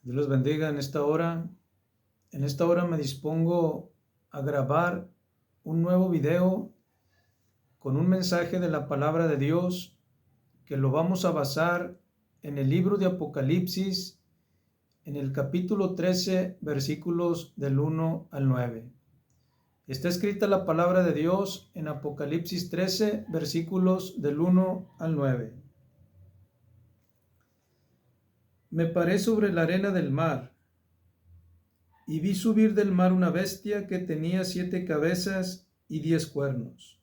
Dios los bendiga en esta hora. En esta hora me dispongo a grabar un nuevo video con un mensaje de la palabra de Dios que lo vamos a basar en el libro de Apocalipsis, en el capítulo 13, versículos del 1 al 9. Está escrita la palabra de Dios en Apocalipsis 13, versículos del 1 al 9. Me paré sobre la arena del mar y vi subir del mar una bestia que tenía 7 cabezas y 10 cuernos,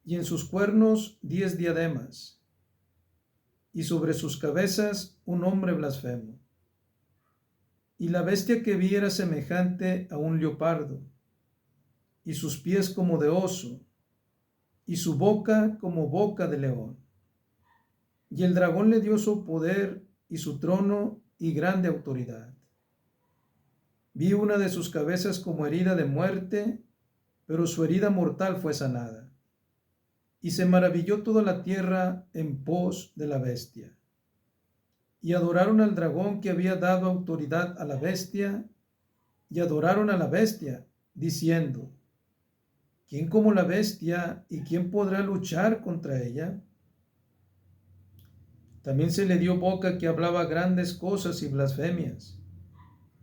y en sus cuernos 10 diademas, y sobre sus cabezas un nombre blasfemo. Y la bestia que vi era semejante a un leopardo, y sus pies como de oso, y su boca como boca de león. Y el dragón le dio su poder y su trono y grande autoridad. Vi una de sus cabezas como herida de muerte, pero su herida mortal fue sanada. Y se maravilló toda la tierra en pos de la bestia. Y adoraron al dragón que había dado autoridad a la bestia, y adoraron a la bestia, diciendo: ¿quién como la bestia y quién podrá luchar contra ella? También se le dio boca que hablaba grandes cosas y blasfemias,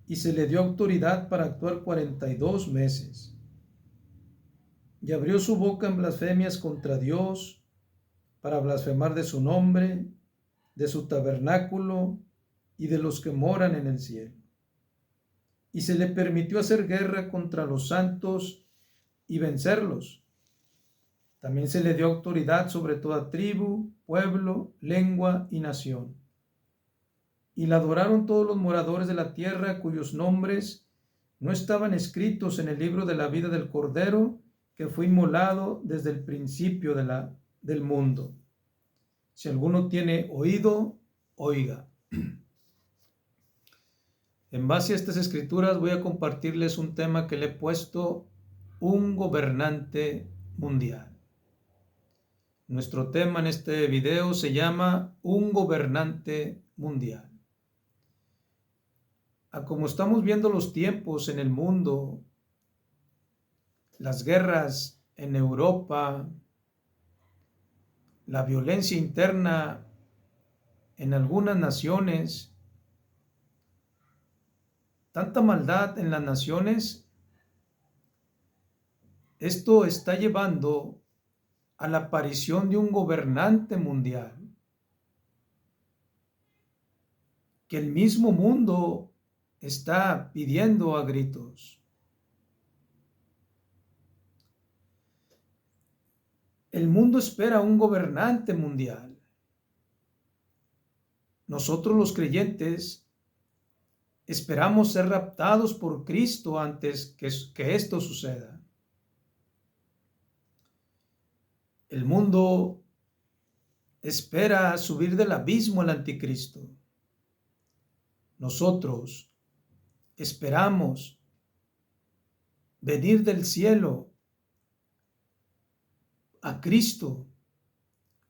y se le dio autoridad para actuar 42 meses. Y abrió su boca en blasfemias contra Dios, para blasfemar de su nombre, de su tabernáculo y de los que moran en el cielo. Y se le permitió hacer guerra contra los santos y vencerlos. También se le dio autoridad sobre toda tribu, pueblo, lengua y nación. Y la adoraron todos los moradores de la tierra cuyos nombres no estaban escritos en el libro de la vida del Cordero que fue inmolado desde el principio del mundo. Si alguno tiene oído, oiga. En base a estas escrituras voy a compartirles un tema que le he puesto: un gobernante mundial. Nuestro tema en este video se llama un gobernante mundial. A como estamos viendo los tiempos en el mundo, las guerras en Europa, la violencia interna en algunas naciones, tanta maldad en las naciones, esto está llevando a la aparición de un gobernante mundial, que el mismo mundo está pidiendo a gritos. El mundo espera un gobernante mundial. Nosotros los creyentes esperamos ser raptados por Cristo antes que esto suceda. El mundo espera subir del abismo al anticristo. Nosotros esperamos venir del cielo a Cristo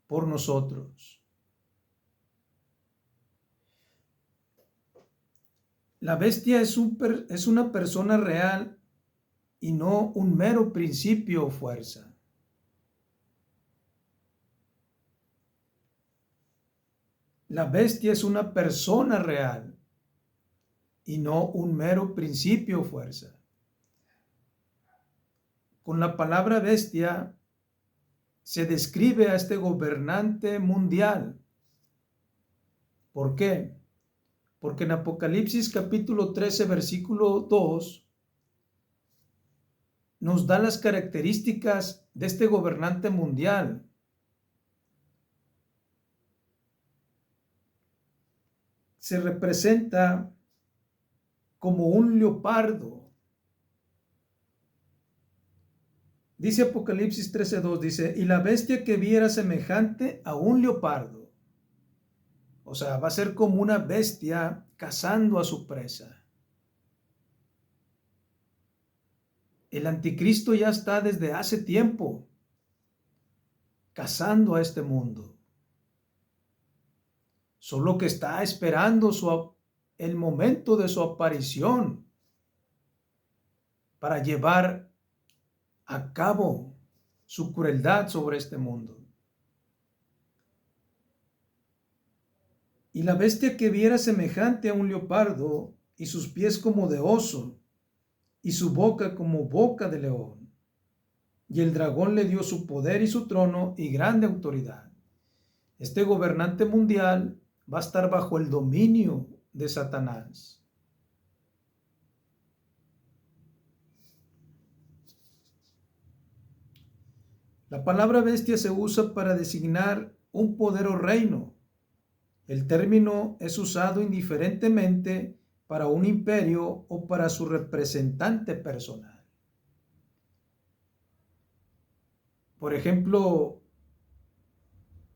por nosotros. La bestia es una persona real y no un mero principio o fuerza. La bestia es una persona real y no un mero principio o fuerza. Con la palabra bestia se describe a este gobernante mundial. ¿Por qué? Porque en Apocalipsis capítulo 13, versículo 2, nos da las características de este gobernante mundial. Se representa como un leopardo. Dice Apocalipsis 13:2, dice: y la bestia que vi era semejante a un leopardo. O sea, va a ser como una bestia cazando a su presa. El anticristo ya está desde hace tiempo cazando a este mundo. Solo que está esperando el momento de su aparición para llevar a cabo su crueldad sobre este mundo. Y la bestia que viera semejante a un leopardo, y sus pies como de oso, y su boca como boca de león. Y el dragón le dio su poder y su trono y grande autoridad. Este gobernante mundial va a estar bajo el dominio de Satanás. La palabra bestia se usa para designar un poder o reino. El término es usado indiferentemente para un imperio o para su representante personal. Por ejemplo,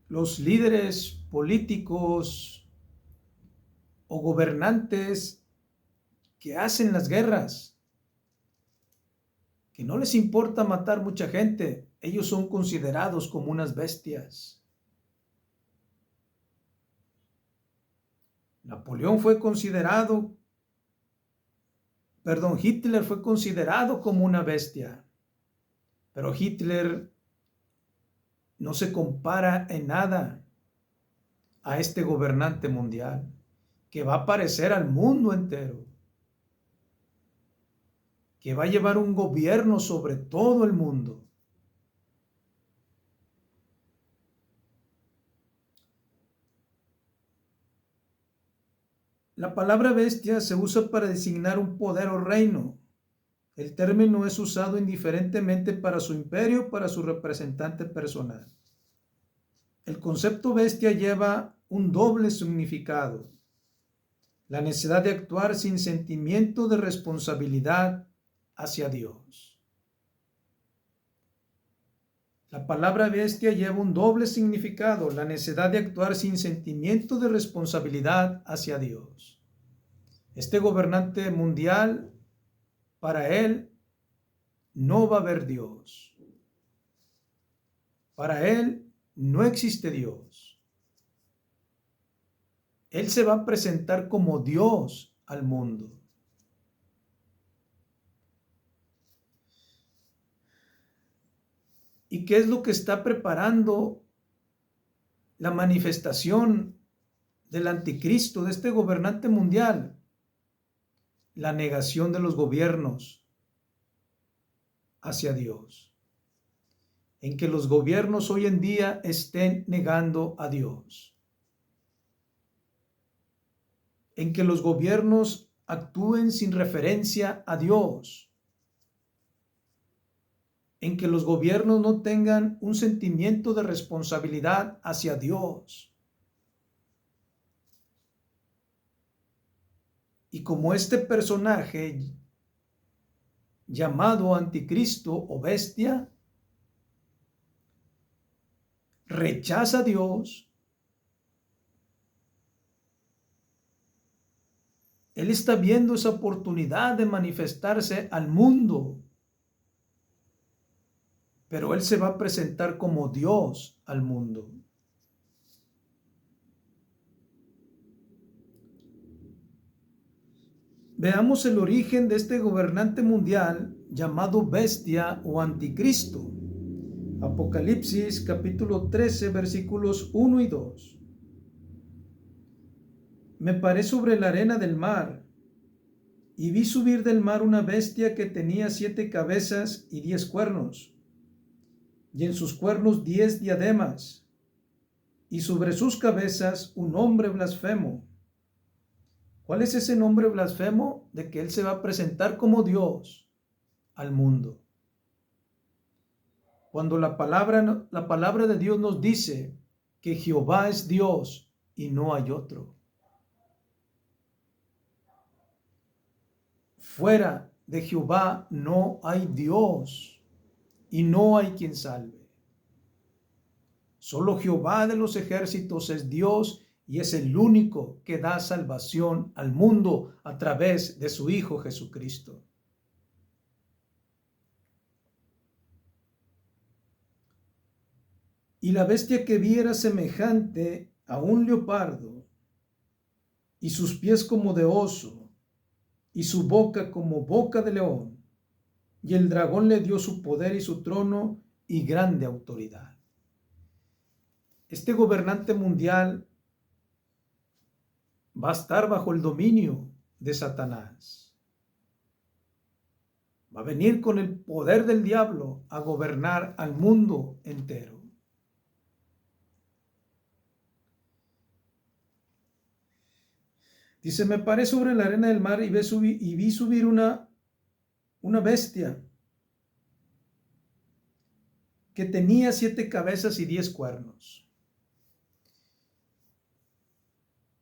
los líderes políticos o gobernantes que hacen las guerras, que no les importa matar mucha gente, ellos son considerados como unas bestias. Hitler fue considerado como una bestia, pero Hitler no se compara en nada a este gobernante mundial que va a aparecer al mundo entero, que va a llevar un gobierno sobre todo el mundo. La palabra bestia se usa para designar un poder o reino. El término es usado indiferentemente para su imperio o para su representante personal. El concepto bestia lleva un doble significado: la necesidad de actuar sin sentimiento de responsabilidad hacia Dios. La palabra bestia lleva un doble significado: la necesidad de actuar sin sentimiento de responsabilidad hacia Dios. Este gobernante mundial, para él no va a haber Dios. Para él no existe Dios. Él se va a presentar como Dios al mundo. ¿Y qué es lo que está preparando la manifestación del anticristo, de este gobernante mundial? La negación de los gobiernos hacia Dios. En que los gobiernos hoy en día estén negando a Dios. En que los gobiernos actúen sin referencia a Dios. En que los gobiernos no tengan un sentimiento de responsabilidad hacia Dios. Y como este personaje llamado anticristo o bestia rechaza a Dios, él está viendo esa oportunidad de manifestarse al mundo, pero él se va a presentar como Dios al mundo. Veamos el origen de este gobernante mundial llamado bestia o anticristo. Apocalipsis capítulo 13 versículos 1 y 2. Me paré sobre la arena del mar y vi subir del mar una bestia que tenía 7 cabezas y 10 cuernos, y en sus cuernos 10 diademas, y sobre sus cabezas un nombre blasfemo. ¿Cuál es ese nombre blasfemo? De que él se va a presentar como Dios al mundo. Cuando la palabra de Dios nos dice que Jehová es Dios y no hay otro. Fuera de Jehová no hay Dios y no hay quien salve. Solo Jehová de los ejércitos es Dios y es el único que da salvación al mundo a través de su Hijo Jesucristo. Y la bestia que vi era semejante a un leopardo, y sus pies como de oso, y su boca como boca de león. Y el dragón le dio su poder y su trono y grande autoridad. Este gobernante mundial va a estar bajo el dominio de Satanás. Va a venir con el poder del diablo a gobernar al mundo entero. Dice, me paré sobre la arena del mar y vi subir una bestia que tenía 7 cabezas y 10 cuernos.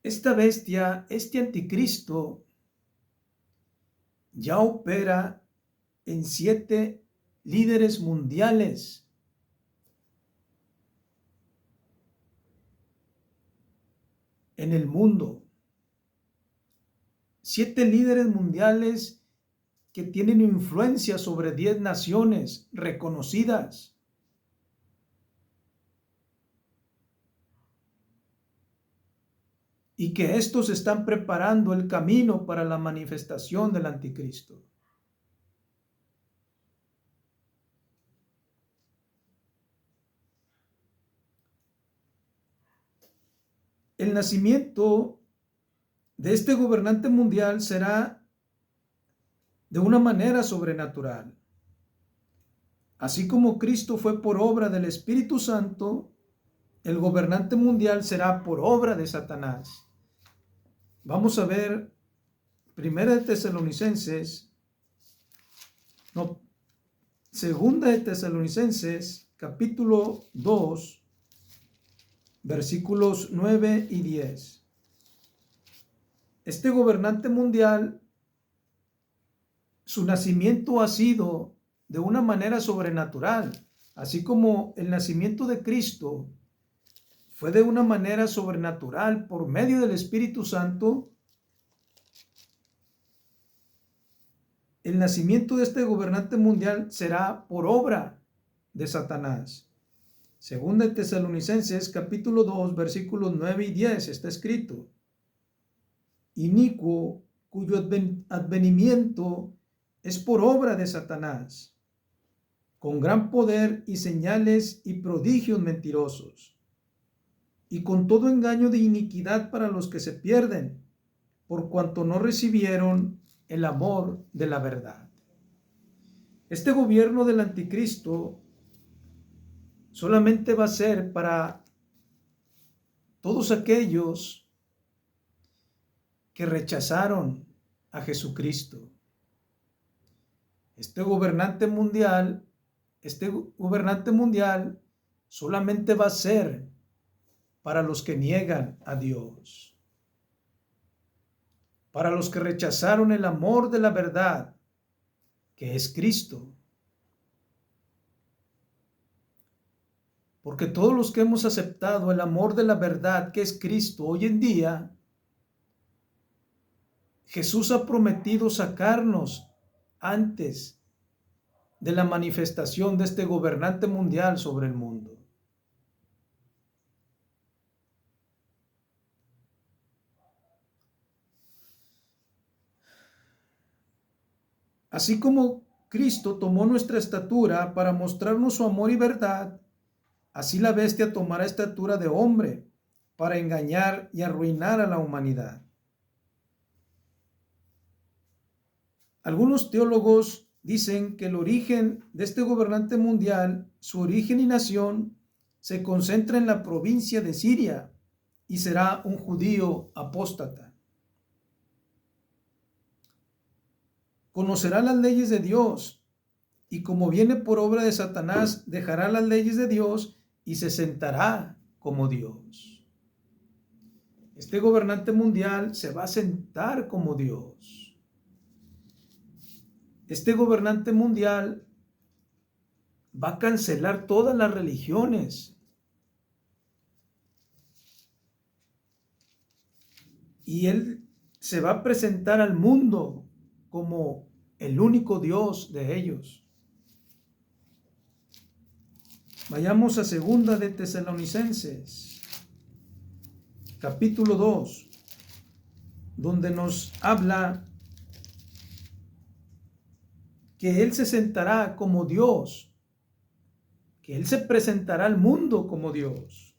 Esta bestia, este anticristo, ya opera en 7 líderes mundiales. En el mundo. 7 líderes mundiales que tienen influencia sobre 10 naciones reconocidas. Y que estos están preparando el camino para la manifestación del anticristo. El nacimiento de este gobernante mundial será de una manera sobrenatural. Así como Cristo fue por obra del Espíritu Santo, el gobernante mundial será por obra de Satanás. Vamos a ver Segunda de Tesalonicenses, capítulo 2, versículos 9 y 10. Este gobernante mundial, su nacimiento ha sido de una manera sobrenatural, así como el nacimiento de Cristo fue de una manera sobrenatural por medio del Espíritu Santo. El nacimiento de este gobernante mundial será por obra de Satanás. Segunda de Tesalonicenses, capítulo 2, versículos 9 y 10, está escrito: inicuo, cuyo advenimiento es por obra de Satanás, con gran poder y señales y prodigios mentirosos, y con todo engaño de iniquidad para los que se pierden, por cuanto no recibieron el amor de la verdad. Este gobierno del anticristo solamente va a ser para todos aquellos que rechazaron a Jesucristo. Este gobernante mundial solamente va a ser para los que niegan a Dios, para los que rechazaron el amor de la verdad, que es Cristo. Porque todos los que hemos aceptado el amor de la verdad, que es Cristo, hoy en día, Jesús ha prometido sacarnos antes de la manifestación de este gobernante mundial sobre el mundo. Así como Cristo tomó nuestra estatura para mostrarnos su amor y verdad, así la bestia tomará estatura de hombre para engañar y arruinar a la humanidad. Algunos teólogos dicen que el origen de este gobernante mundial, su origen y nación, se concentra en la provincia de Siria y será un judío apóstata. Conocerá las leyes de Dios y como viene por obra de Satanás, dejará las leyes de Dios y se sentará como Dios. Este gobernante mundial se va a sentar como Dios. Este gobernante mundial va a cancelar todas las religiones y él se va a presentar al mundo como el único Dios de ellos. Vayamos a Segunda de Tesalonicenses, capítulo 2, donde nos habla que Él se sentará como Dios, que Él se presentará al mundo como Dios.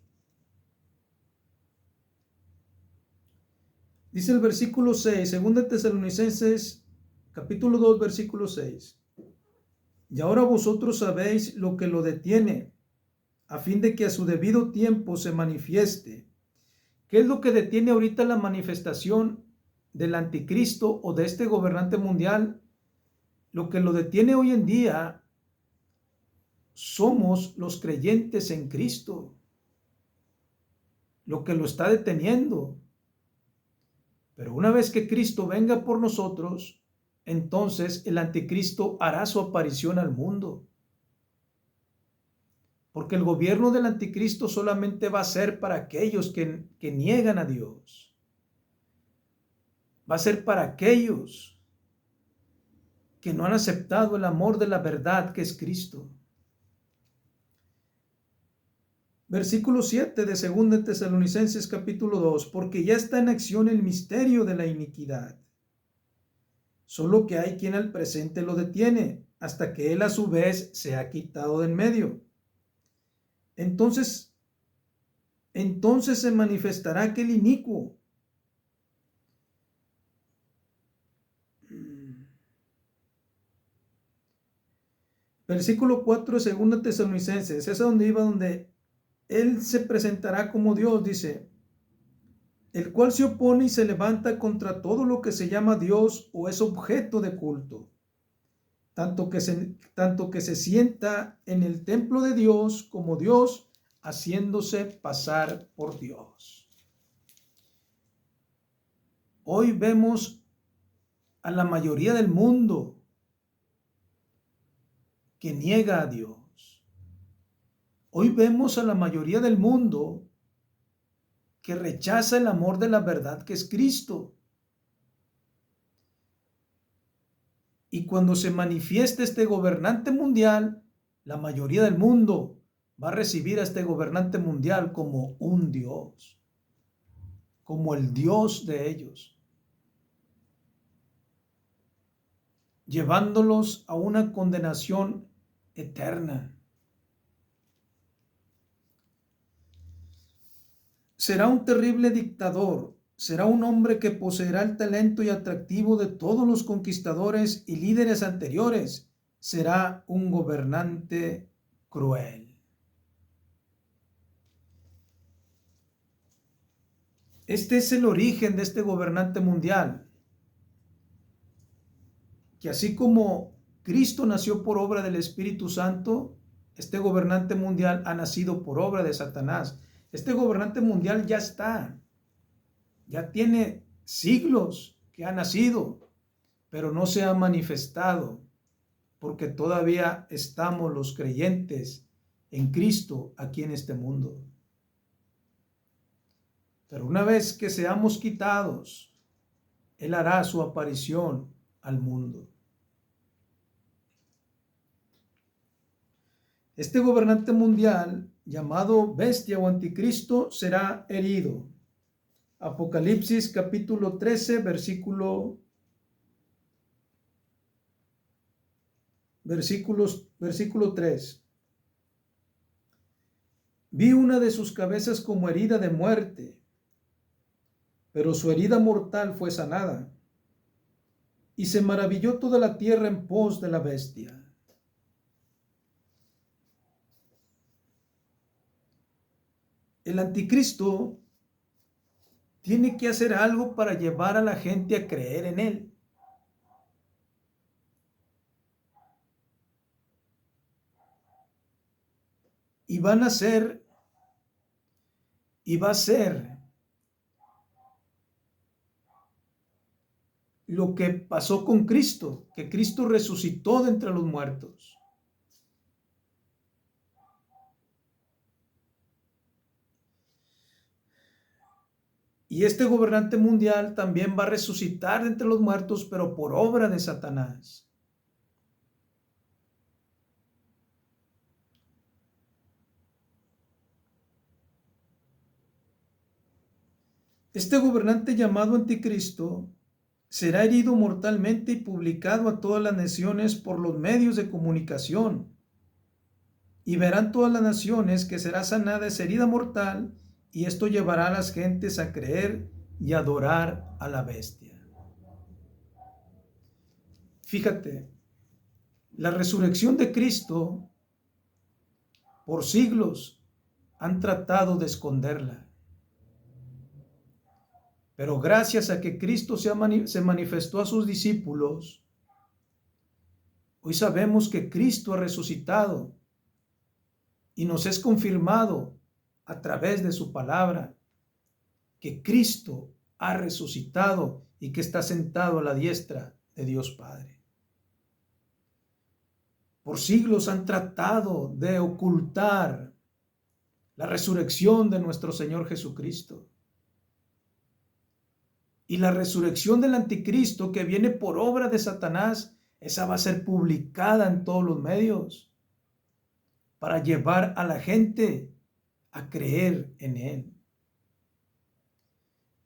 Dice el versículo 6, 2 Tesalonicenses, capítulo 2, versículo 6. Y ahora vosotros sabéis lo que lo detiene, a fin de que a su debido tiempo se manifieste. ¿Qué es lo que detiene ahorita la manifestación del anticristo o de este gobernante mundial? Lo que lo detiene hoy en día somos los creyentes en Cristo. Lo que lo está deteniendo. Pero una vez que Cristo venga por nosotros, entonces el anticristo hará su aparición al mundo. Porque el gobierno del anticristo solamente va a ser para aquellos que niegan a Dios. Va a ser para aquellos que no han aceptado el amor de la verdad que es Cristo. Versículo 7 de 2 Tesalonicenses capítulo 2, porque ya está en acción el misterio de la iniquidad. Solo que hay quien al presente lo detiene, hasta que él a su vez se ha quitado de en medio. Entonces se manifestará aquel inicuo. Versículo 4 de 2 Tesalonicenses, es a donde iba, donde él se presentará como Dios, dice, el cual se opone y se levanta contra todo lo que se llama Dios o es objeto de culto, tanto que se sienta en el templo de Dios como Dios, haciéndose pasar por Dios. Hoy vemos a la mayoría del mundo que niega a Dios. Hoy vemos a la mayoría del mundo que rechaza el amor de la verdad que es Cristo. Y cuando se manifieste este gobernante mundial, la mayoría del mundo va a recibir a este gobernante mundial como un Dios, como el Dios de ellos, llevándolos a una condenación eterna. Será un terrible dictador, será un hombre que poseerá el talento y atractivo de todos los conquistadores y líderes anteriores. Será un gobernante cruel. Este es el origen de este gobernante mundial, que así como Cristo nació por obra del Espíritu Santo, este gobernante mundial ha nacido por obra de Satanás. Este gobernante mundial ya está, ya tiene siglos que ha nacido, pero no se ha manifestado, porque todavía estamos los creyentes en Cristo aquí en este mundo. Pero una vez que seamos quitados, Él hará su aparición al mundo. Este gobernante mundial, llamado bestia o anticristo, será herido. Apocalipsis capítulo 13, versículo 3. Vi una de sus cabezas como herida de muerte, pero su herida mortal fue sanada. Y se maravilló toda la tierra en pos de la bestia. El anticristo tiene que hacer algo para llevar a la gente a creer en él. Y va a ser lo que pasó con Cristo, que Cristo resucitó de entre los muertos. Y este gobernante mundial también va a resucitar de entre los muertos, pero por obra de Satanás. Este gobernante llamado Anticristo será herido mortalmente y publicado a todas las naciones por los medios de comunicación. Y verán todas las naciones que será sanada esa herida mortal, y esto llevará a las gentes a creer y adorar a la bestia. Fíjate, la resurrección de Cristo por siglos han tratado de esconderla. Pero gracias a que Cristo se manifestó a sus discípulos, hoy sabemos que Cristo ha resucitado y nos es confirmado a través de su palabra que Cristo ha resucitado y que está sentado a la diestra de Dios Padre. Por siglos han tratado de ocultar la resurrección de nuestro Señor Jesucristo. Y la resurrección del anticristo que viene por obra de Satanás, esa va a ser publicada en todos los medios para llevar a la gente a creer en él.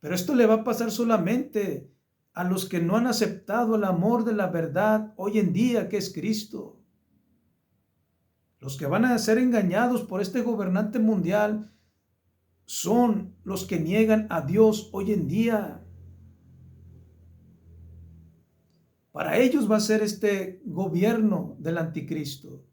Pero esto le va a pasar solamente a los que no han aceptado el amor de la verdad hoy en día, que es Cristo. Los que van a ser engañados por este gobernante mundial son los que niegan a Dios hoy en día. Para ellos va a ser este gobierno del anticristo.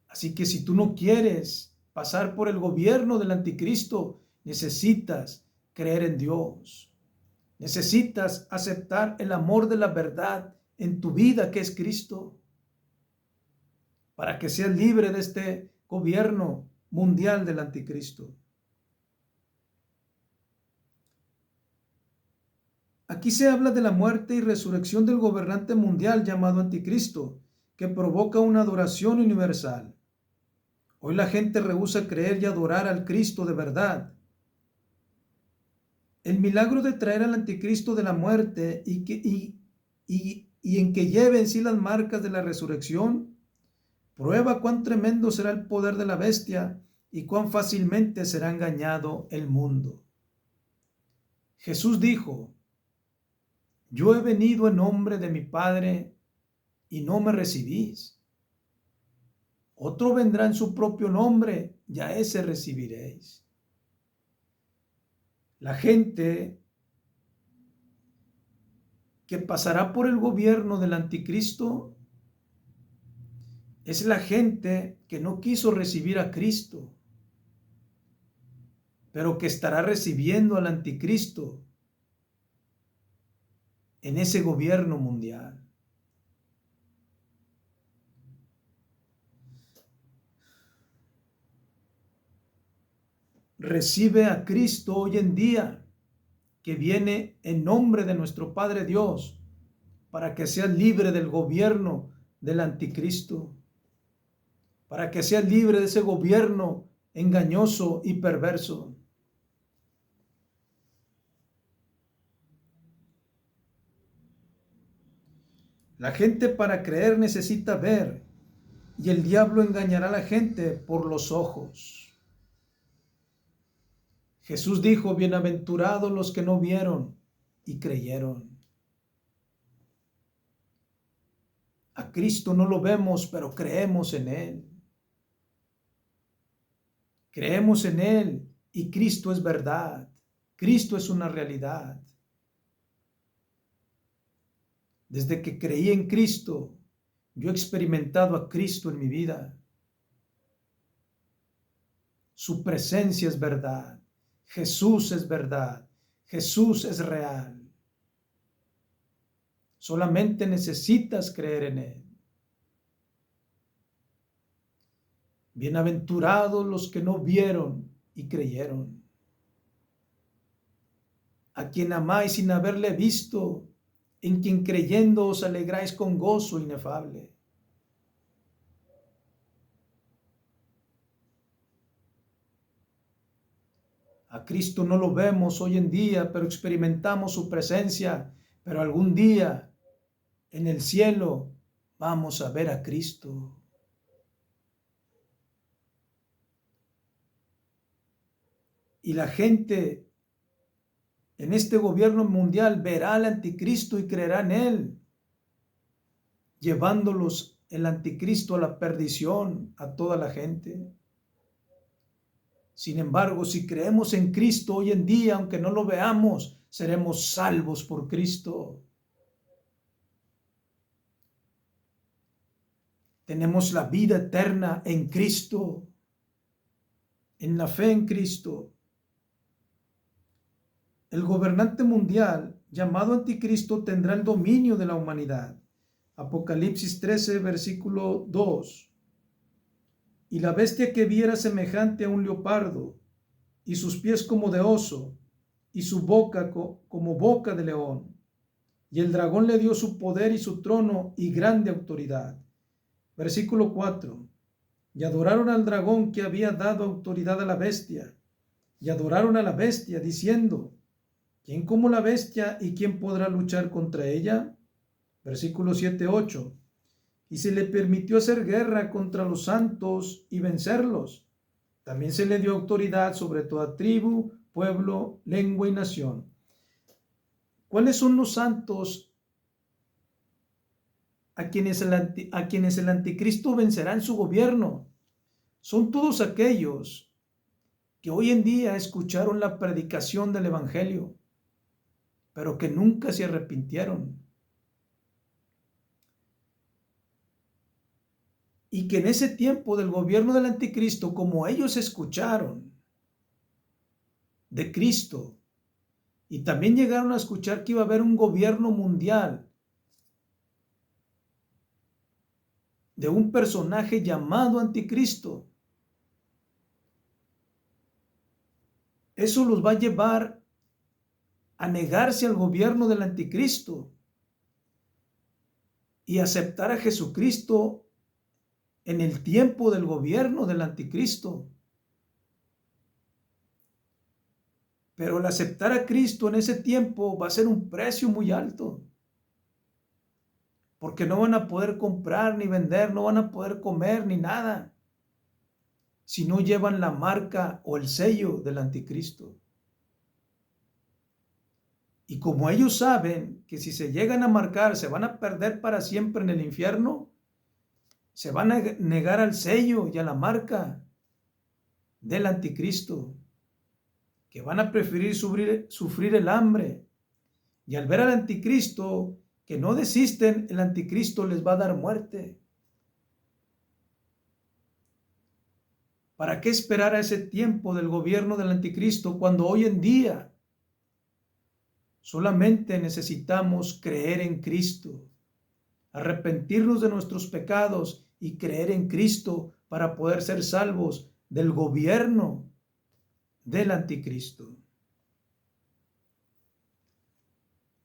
Así que si tú no quieres pasar por el gobierno del anticristo, necesitas creer en Dios. Necesitas aceptar el amor de la verdad en tu vida, que es Cristo, para que seas libre de este gobierno mundial del anticristo. Aquí se habla de la muerte y resurrección del gobernante mundial llamado anticristo, que provoca una adoración universal. Hoy la gente rehúsa creer y adorar al Cristo de verdad. El milagro de traer al anticristo de la muerte y en que lleve en sí las marcas de la resurrección, prueba cuán tremendo será el poder de la bestia y cuán fácilmente será engañado el mundo. Jesús dijo: yo he venido en nombre de mi Padre y no me recibís. Otro vendrá en su propio nombre y a ese recibiréis. La gente que pasará por el gobierno del anticristo es la gente que no quiso recibir a Cristo, pero que estará recibiendo al anticristo en ese gobierno mundial. Recibe a Cristo hoy en día, que viene en nombre de nuestro Padre Dios, para que seas libre del gobierno del anticristo, para que seas libre de ese gobierno engañoso y perverso. La gente para creer necesita ver, y el diablo engañará a la gente por los ojos. Jesús dijo: bienaventurados los que no vieron y creyeron. A Cristo no lo vemos, pero creemos en Él. Creemos en Él y Cristo es verdad. Cristo es una realidad. Desde que creí en Cristo, yo he experimentado a Cristo en mi vida. Su presencia es verdad. Jesús es verdad. Jesús es real. Solamente necesitas creer en Él. Bienaventurados los que no vieron y creyeron. A quien amáis sin haberle visto, en quien creyendo os alegráis con gozo inefable. A Cristo no lo vemos hoy en día, pero experimentamos su presencia. Pero algún día en el cielo vamos a ver a Cristo. Y la gente en este gobierno mundial verá al anticristo y creerá en él, llevándolos el anticristo a la perdición a toda la gente. Sin embargo, si creemos en Cristo hoy en día, aunque no lo veamos, seremos salvos por Cristo. Tenemos la vida eterna en Cristo, en la fe en Cristo. El gobernante mundial, llamado anticristo, tendrá el dominio de la humanidad. Apocalipsis 13, versículo 2. Y la bestia que vi era semejante a un leopardo, y sus pies como de oso, y su boca como boca de león. Y el dragón le dio su poder y su trono y grande autoridad. Versículo 4. Y adoraron al dragón que había dado autoridad a la bestia, y adoraron a la bestia, diciendo: ¿quién como la bestia y quién podrá luchar contra ella? Versículo 7-8. Y se le permitió hacer guerra contra los santos y vencerlos. También se le dio autoridad sobre toda tribu, pueblo, lengua y nación. ¿Cuáles son los santos a quienes el anticristo vencerá en su gobierno? Son todos aquellos que hoy en día escucharon la predicación del evangelio, pero que nunca se arrepintieron. Y que en ese tiempo del gobierno del anticristo, como ellos escucharon de Cristo, y también llegaron a escuchar que iba a haber un gobierno mundial de un personaje llamado anticristo, eso los va a llevar a negarse al gobierno del anticristo y aceptar a Jesucristo en el tiempo del gobierno del anticristo. Pero el aceptar a Cristo en ese tiempo va a ser un precio muy alto, porque no van a poder comprar ni vender, no van a poder comer ni nada, si no llevan la marca o el sello del anticristo. Y como ellos saben que si se llegan a marcar se van a perder para siempre en el infierno, se van a negar al sello y a la marca del anticristo, que van a preferir sufrir el hambre. Y al ver al anticristo que no desisten, el anticristo les va a dar muerte. ¿Para qué esperar a ese tiempo del gobierno del anticristo cuando hoy en día solamente necesitamos creer en Cristo, arrepentirnos de nuestros pecados y creer en Cristo para poder ser salvos del gobierno del anticristo?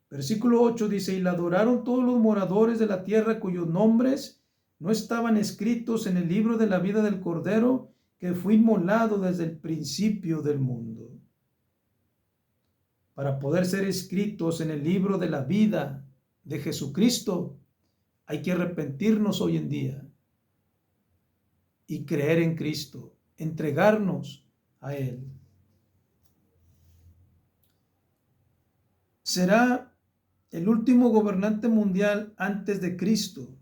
Versículo 8 dice: y la adoraron todos los moradores de la tierra cuyos nombres no estaban escritos en el libro de la vida del Cordero que fue inmolado desde el principio del mundo. Para poder ser escritos en el libro de la vida de Jesucristo, hay que arrepentirnos hoy en día y creer en Cristo, entregarnos a Él. Será el último gobernante mundial antes de Cristo,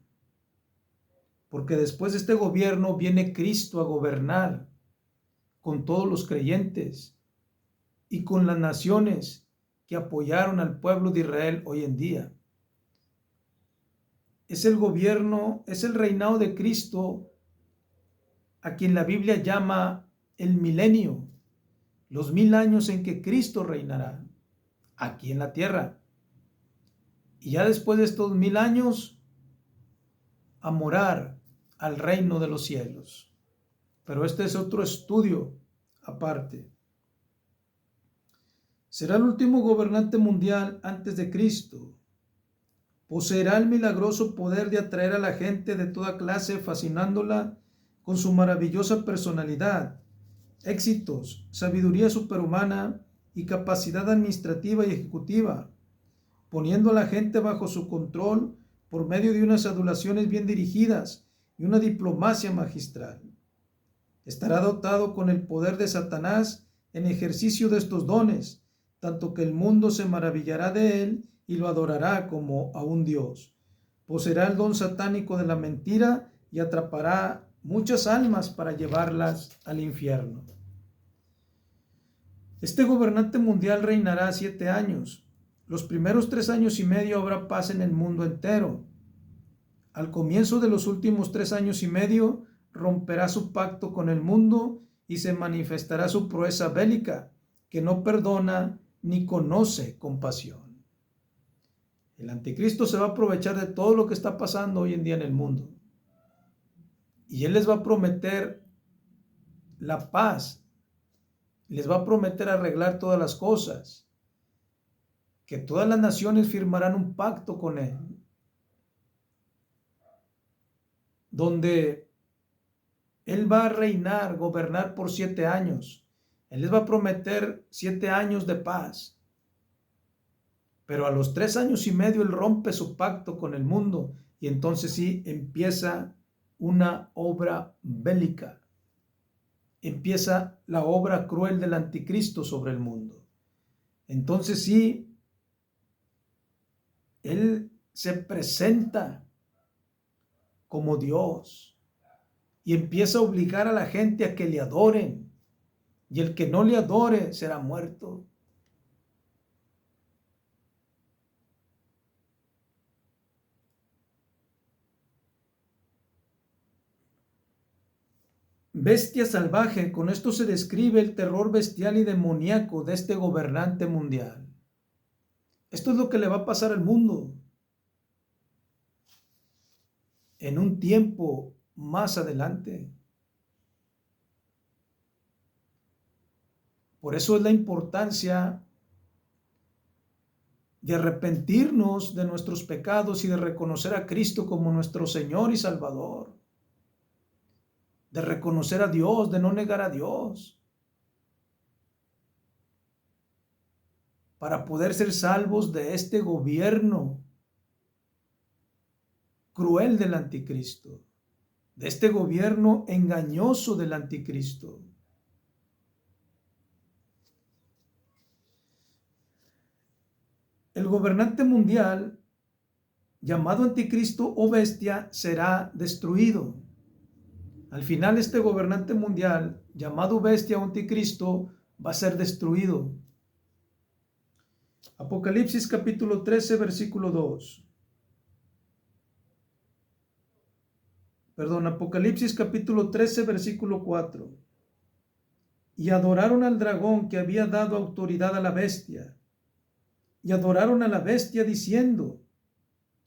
porque después de este gobierno viene Cristo a gobernar con todos los creyentes y con las naciones que apoyaron al pueblo de Israel hoy en día. Es el gobierno, es el reinado de Cristo a quien la Biblia llama el milenio, los 1000 años en que Cristo reinará aquí en la tierra. Y ya después de estos 1000 años, a morar al reino de los cielos. Pero este es otro estudio aparte. Será el último gobernante mundial antes de Cristo. Poseerá el milagroso poder de atraer a la gente de toda clase, fascinándola con su maravillosa personalidad, éxitos, sabiduría superhumana y capacidad administrativa y ejecutiva, poniendo a la gente bajo su control por medio de unas adulaciones bien dirigidas y una diplomacia magistral. Estará dotado con el poder de Satanás, en ejercicio de estos dones, tanto que el mundo se maravillará de él y lo adorará como a un Dios. Poseerá el don satánico de la mentira y atrapará muchas almas para llevarlas al infierno. Este gobernante mundial reinará 7 años. Los primeros 3 años y medio habrá paz en el mundo entero. Al comienzo de los últimos 3 años y medio romperá su pacto con el mundo y se manifestará su proeza bélica, que no perdona ni conoce compasión. El anticristo se va a aprovechar de todo lo que está pasando hoy en día en el mundo. Y él les va a prometer la paz, les va a prometer arreglar todas las cosas, que todas las naciones firmarán un pacto con él, donde él va a reinar, gobernar por 7 años. Él les va a prometer 7 años de paz. Pero a los 3 años y medio él rompe su pacto con el mundo y entonces sí empieza una obra bélica. Empieza la obra cruel del anticristo sobre el mundo. Entonces sí, él se presenta como Dios y empieza a obligar a la gente a que le adoren, y el que no le adore será muerto. Bestia salvaje, con esto se describe el terror bestial y demoníaco de este gobernante mundial. Esto es lo que le va a pasar al mundo en un tiempo más adelante. Por eso es la importancia de arrepentirnos de nuestros pecados y de reconocer a Cristo como nuestro Señor y Salvador. De reconocer a Dios, de no negar a Dios. Para poder ser salvos de este gobierno cruel del anticristo, de este gobierno engañoso del anticristo. El gobernante mundial, llamado anticristo o bestia, será destruido. Al final este gobernante mundial, llamado bestia o anticristo, va a ser destruido. Apocalipsis capítulo 13, versículo 2. Apocalipsis capítulo 13, versículo 4. Y adoraron al dragón que había dado autoridad a la bestia. Y adoraron a la bestia diciendo,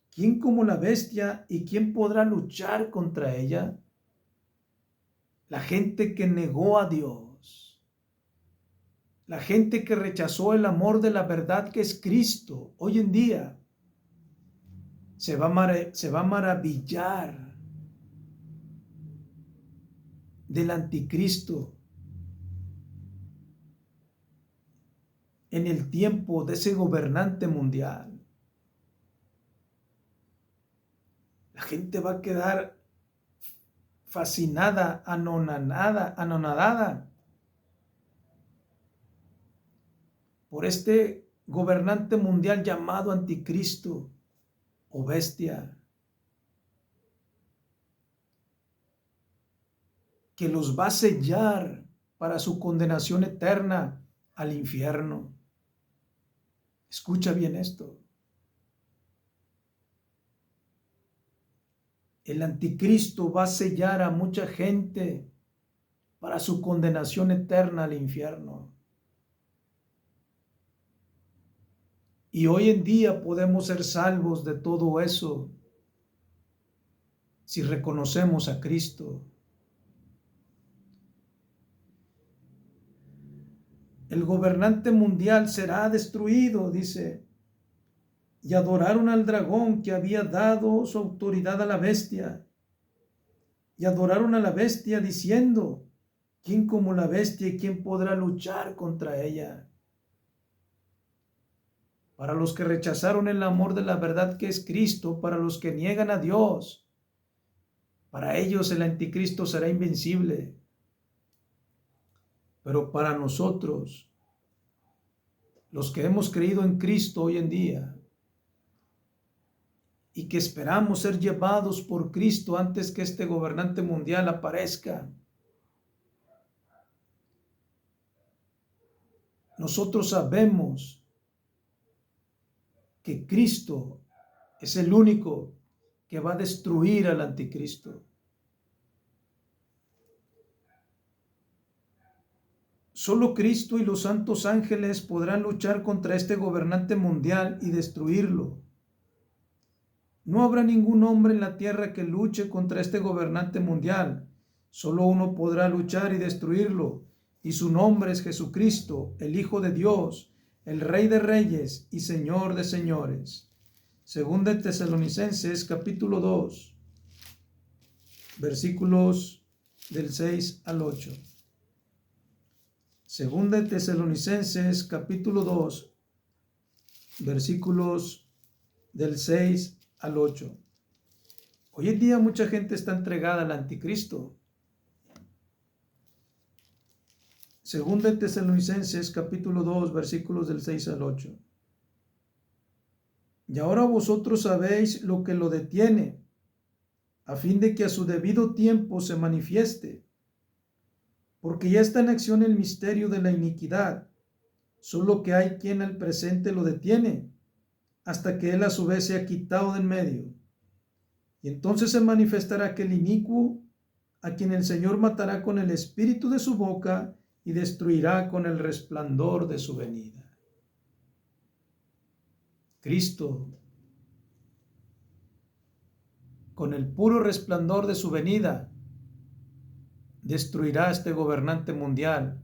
¿quién como la bestia y quién podrá luchar contra ella? La gente que negó a Dios. La gente que rechazó el amor de la verdad que es Cristo, hoy en día se va a maravillar del anticristo en el tiempo de ese gobernante mundial. La gente va a quedar fascinada, anonadada por este gobernante mundial llamado anticristo o bestia, que los va a sellar para su condenación eterna al infierno. Escucha bien esto. El anticristo va a sellar a mucha gente para su condenación eterna al infierno. Y hoy en día podemos ser salvos de todo eso si reconocemos a Cristo. El gobernante mundial será destruido, dice, y adoraron al dragón que había dado su autoridad a la bestia. Y adoraron a la bestia diciendo, ¿quién como la bestia y quién podrá luchar contra ella? Para los que rechazaron el amor de la verdad que es Cristo, para los que niegan a Dios, para ellos el anticristo será invencible. Pero para nosotros, los que hemos creído en Cristo hoy en día y que esperamos ser llevados por Cristo antes que este gobernante mundial aparezca, nosotros sabemos que Cristo es el único que va a destruir al anticristo. Solo Cristo y los santos ángeles podrán luchar contra este gobernante mundial y destruirlo. No habrá ningún hombre en la tierra que luche contra este gobernante mundial. Solo uno podrá luchar y destruirlo, y su nombre es Jesucristo, el Hijo de Dios, el Rey de Reyes y Señor de Señores. Segunda de Tesalonicenses capítulo 2, versículos del 6 al 8. Segunda de Tesalonicenses capítulo 2, versículos del 6 al 8. Hoy en día mucha gente está entregada al anticristo. Segunda de Tesalonicenses capítulo 2, versículos del 6 al 8. Y ahora vosotros sabéis lo que lo detiene, a fin de que a su debido tiempo se manifieste. Porque ya está en acción el misterio de la iniquidad, solo que hay quien al presente lo detiene, hasta que él a su vez sea quitado de en medio. Y entonces se manifestará aquel inicuo, a quien el Señor matará con el espíritu de su boca y destruirá con el resplandor de su venida. Cristo, con el puro resplandor de su venida, destruirá a este gobernante mundial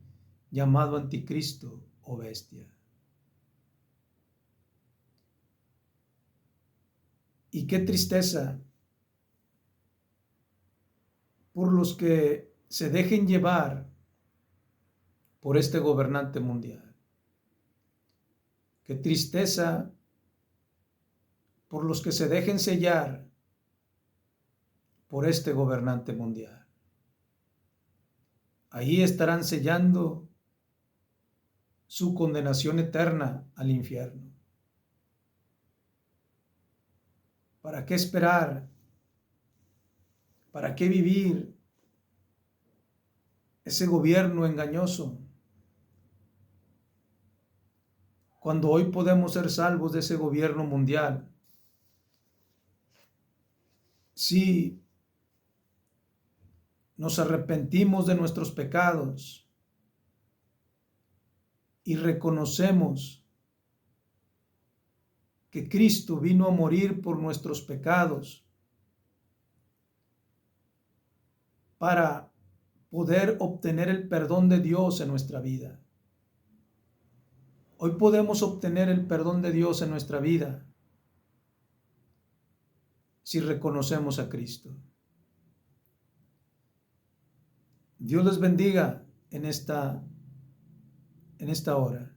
llamado anticristo o bestia. Y qué tristeza por los que se dejen llevar por este gobernante mundial. Qué tristeza por los que se dejen sellar por este gobernante mundial. Ahí estarán sellando su condenación eterna al infierno. ¿Para qué esperar? ¿Para qué vivir ese gobierno engañoso? Cuando hoy podemos ser salvos de ese gobierno mundial. Si nos arrepentimos de nuestros pecados y reconocemos que Cristo vino a morir por nuestros pecados para poder obtener el perdón de Dios en nuestra vida. Hoy podemos obtener el perdón de Dios en nuestra vida si reconocemos a Cristo. Dios les bendiga en esta hora.